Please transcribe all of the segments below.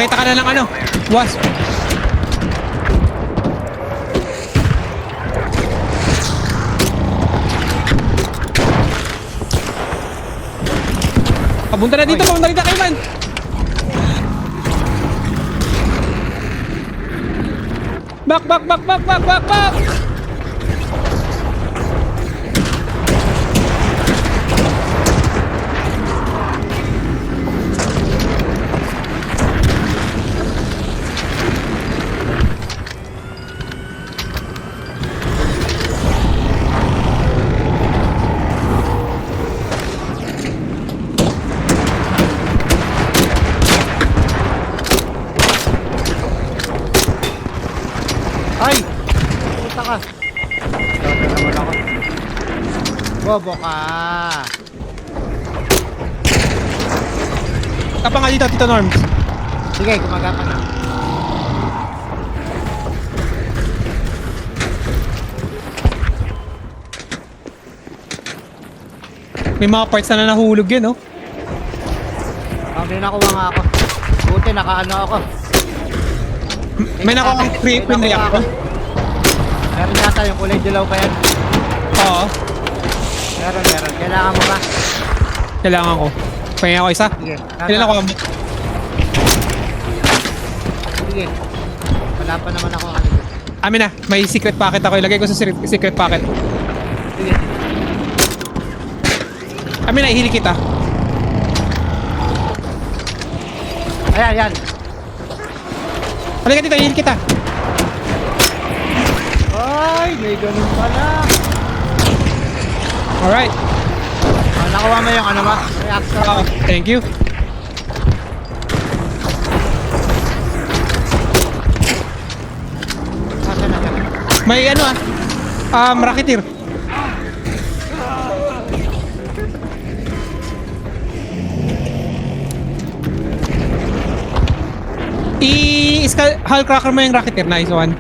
Nakakita ka na ng ano? Wasp. Papunta na dito, papunta dito, Kayman. Back. Ay! Puta ka. Dito naman ako. Bobo ka. Kapa nga dito, Tito Norms. Sige, gumagapang na. May mga parts na nahulog yun, oh. May nakuha nga ako. Buti, nakaano ako. May nakuha free reactor. Meron yata yung kulay dilaw pa yan. Oo, Meron. Kailangan mo ba? kailangan ko. Pahinga ko isa. Sige. Kailan ako? Sige. Wala pa naman ako kanina. Amin na, may secret packet ako. Ilagay ko sa secret packet. Sige. Amin na, ihili kita. Ayan. Halika dito, ihili kita. Ay, may ganun pala. Alright. Nakuha mo yung ano ba? Reactor. Thank you. Nasaan na siya? May ano rocketeer. Hull cracker mo yung rocketeer. Nice one.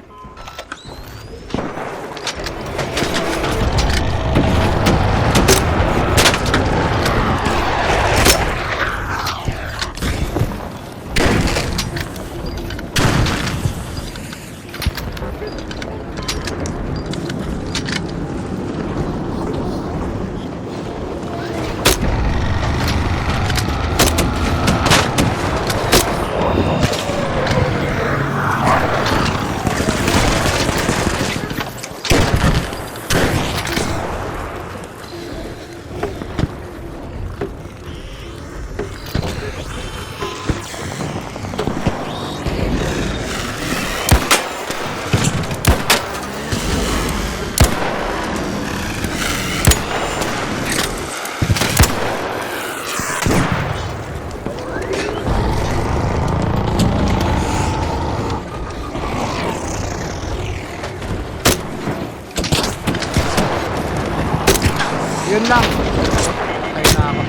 Yun lang. Patay na ako.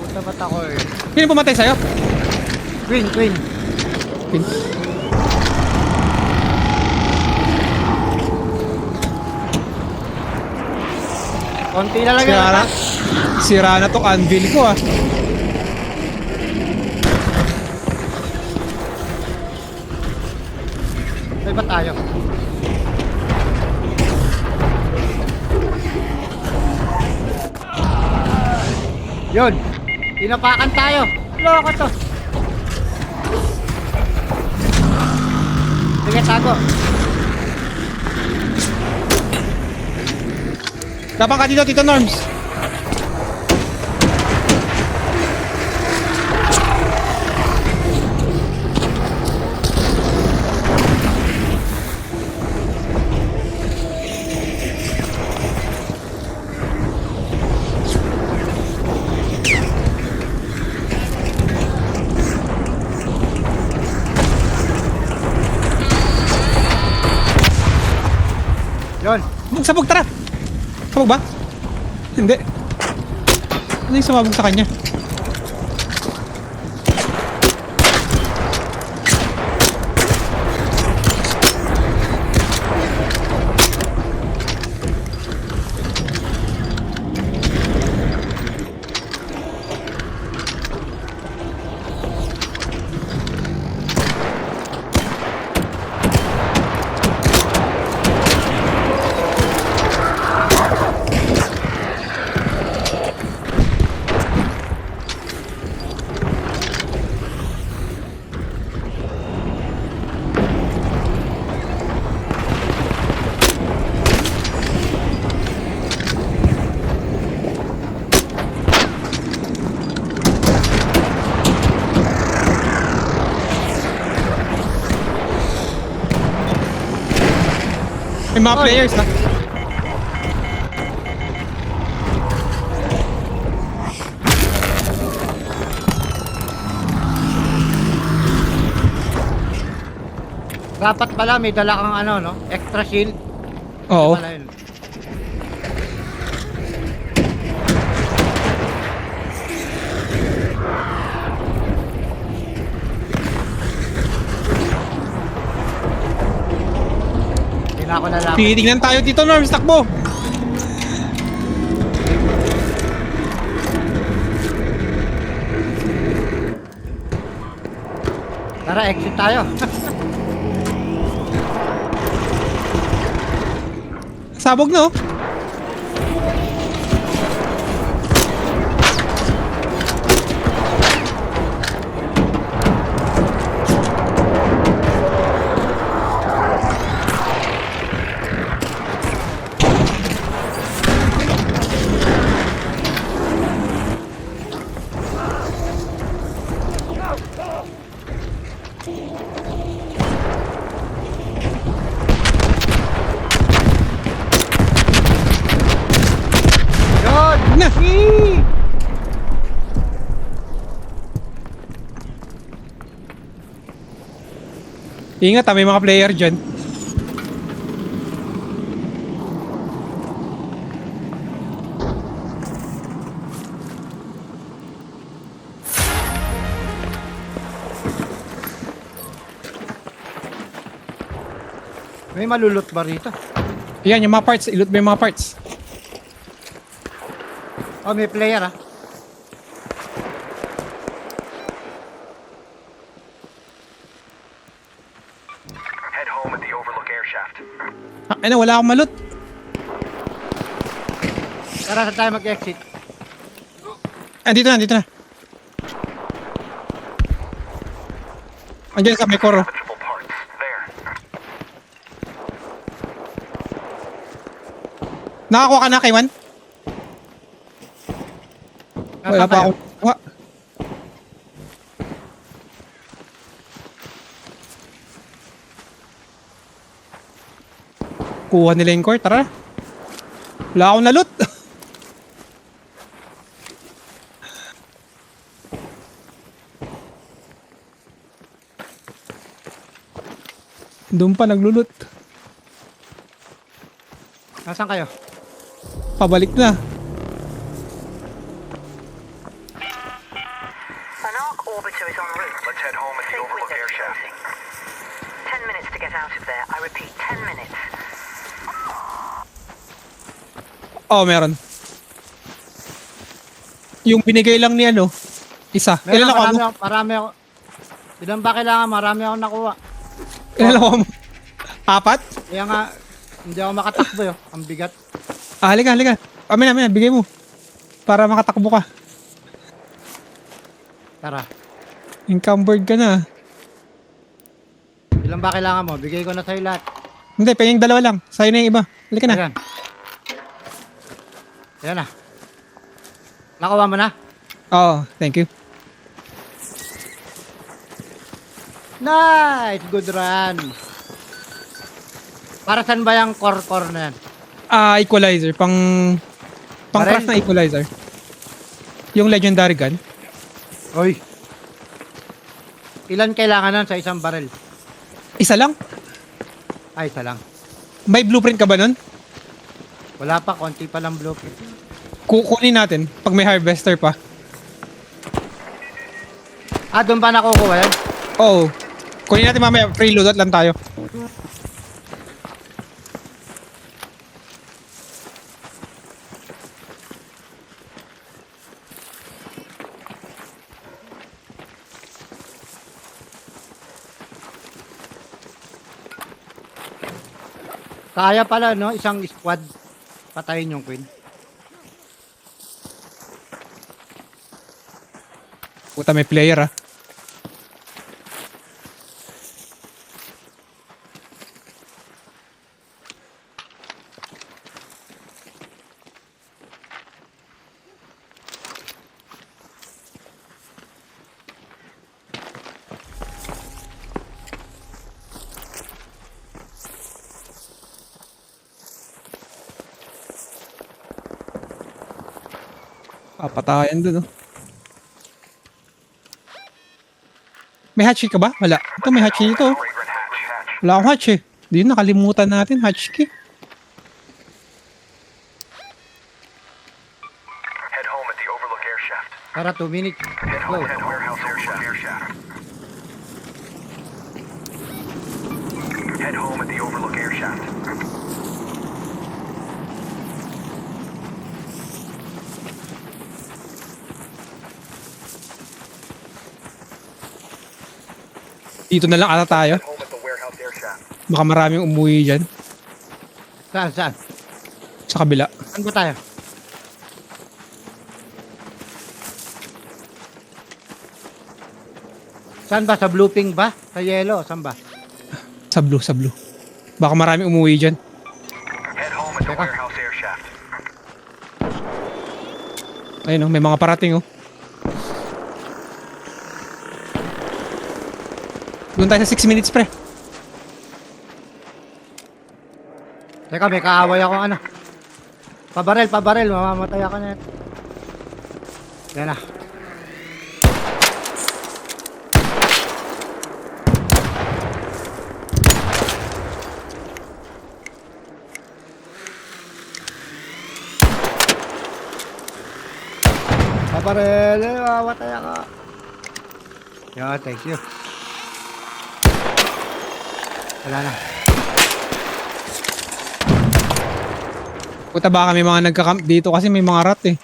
Puta ba't ako eh? Sino pumatay sa'yo? Queen. Konti na lang yan. Sira na tong anvil ko ah. May ba tayo? Yun. Tinapakan tayo. Loko to. Sige, tago. Tapang ka dito, Tito Norms. Yun. Sabog, tara! Sabog ba? Hindi. Ano yung sumabog sa kanya? May mga Oy. players ha. Dapat pala may dala kang ano, no? Extra shield. Oo. Pala yun. Hindi na ako nalaman. Titignan tayo dito, Norms. Takbo. Tara, exit tayo. Sabog na oh. Yun! Na. Yee! Ingat ha, may mga player dyan. May malulot ba rito? Yan, yung mga parts. Iloot mo yung mga parts. Oh, may player ah. Head home at the Overlook air shaft. Ay na, wala akong malot. Tara, saan tayo mag-exit? Andito na, andito na. Andiyan sa may koro. Salvageable parts. There. Nakakuha ka na kay Juan? Wala Nasaan pa tayo? ako. Kuha. Kuha nila yung core, tara. Wala akong nalot. Doon pa naglulot. Nasaan kayo? Pabalik na. An arc orbiter is en route. Let's head home at the Safe Overlook air windows shaft. closing. 10 minutes to get out of there. I repeat, 10 minutes. Oh, meron. Yung binigay lang ni ano, isa. Ilan ako? Marami ako. Ilan ba kailangan? Marami ako nakuha. Ilan ako? Apat? Kaya nga, hindi ako makatakbo yun. Ang bigat. Ah, halika, halika. Amin, bigay mo. Para makatakbo ka. Tara. Encumbered ka na. Ilan ba kailangan mo? Bigay ko na sa'yo lahat. Hindi, pengeng dalawa lang. Sa'yo na yung iba. Halika na. Ayan. Ayan na. Nakuha mo na? Oo, thank you. Nice! Good run. Para saan ba yung core na yan? Ah, equalizer. Pang-craft Barrel? na equalizer. Yung legendary gun. Oy. Ilan kailangan nun sa isang barrel? Isa lang? Ay, isa lang. May blueprint ka ba nun? Wala pa, konti pa lang blueprint. Kukunin natin pag may harvester pa. Ah, doon pa nakukuha yan? Oo. Kunin natin mamaya. Preload lang tayo. Kaya pala, no? Isang squad. Patayin yung queen. Puta, may player ah. Patayan dun, oh. May hatch key ka ba? Wala. Ito, may hatch key dito, oh. Fragrant hatch. Wala akong hatch, eh. Di yun, nakalimutan natin, hatch key. Head home at the Overlook air shaft. Tara, 2 minutes. Head Go. home at the warehouse air shaft. Head home at the Overlook air shaft. Dito na lang ata tayo. Head home at the warehouse air shaft. Baka maraming umuwi dyan. Saan, saan? Sa kabila. Saan ba tayo? Saan ba? Sa blue pink ba? Sa yellow? Saan ba? Sa blue, sa blue. Baka maraming umuwi dyan. Head home at the Teka. warehouse air shaft. Ayun, oh, may mga parating, oh. Doon tayo sa 6 minutes, pre. Teka, may kaaway akong ano. Pabarel, pabarel. Mamamatay ako na. Yan na. Pabarel, mamamatay ako. Yan, thank you. Wala na. Puta, baka may mga nagka-camp dito kasi may mga rat, eh.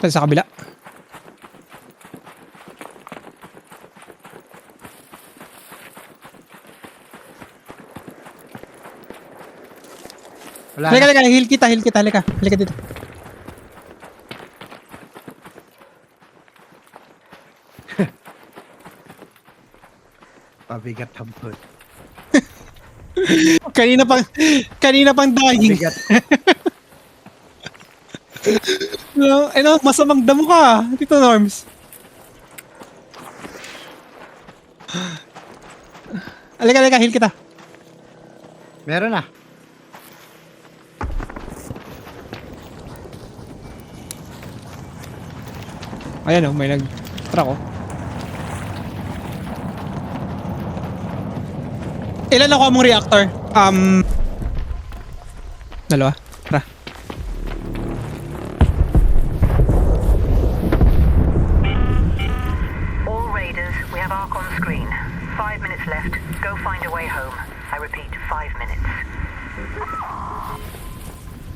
Tayo sa kabila. Wala Halika, na. halika, heal kita, halika. Halika dito. Pabigat hampot. Kanina pang dying. Pabigat. Ano, masamang damo ka, Tito Norms. Halika, heal kita. Meron na. Ayan, oh, may nag-truck, oh. Ilan ako mong reactor? Dalawa. Tara. All raiders, we have Ark on screen. 5 minutes left. Go find a way home. I repeat, 5 minutes.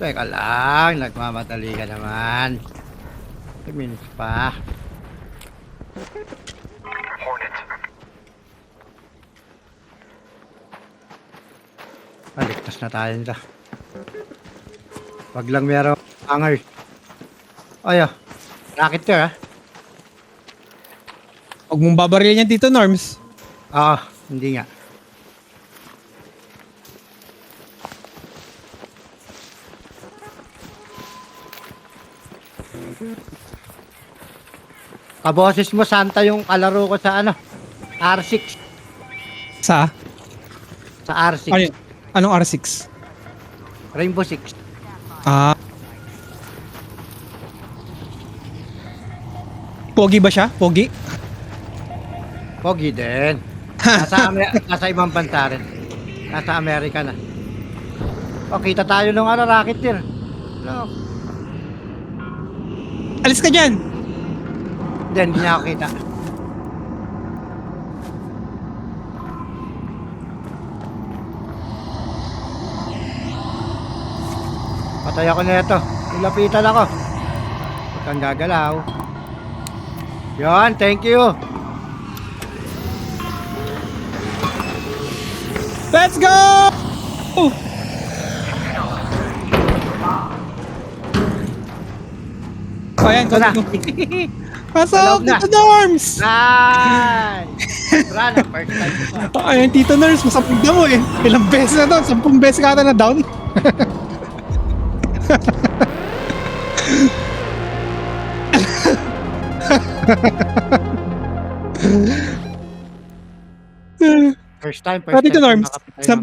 Teka lang, nagmamadali ka naman. 2 minutes pa. Hornet. Ligtas na tayo nito. Wag lang merong hanger. Ay, rocketeer ah. Huwag mong babaril yan, Tito Norms. Hindi nga. Kaboses mo, Santa, yung kalaro ko sa ano? R6. Sa? Sa R6. Ano yun? Anong R6? Rainbow Six. Ah. Pogi ba siya? Pogi? Pogi din. Nasa ibang bansa rin. Nasa Amerika na. O, kita tayo ng ano, rocketeer. No. Alis ka dyan! Hindi niya ako kita. Patay ako na ito. Nilapitan ako. Huwag kang gagalaw. Yan, thank you. Let's go! Ayan, Ito na. pasok, Alam na. Tito Norms! Nice! Run, first time ko pa. Ayan, Tito Norms, masapagda mo eh. Ilang beses na doon? 10 beses ka ata na down. First time Tito ko Norms, nakapitay ng-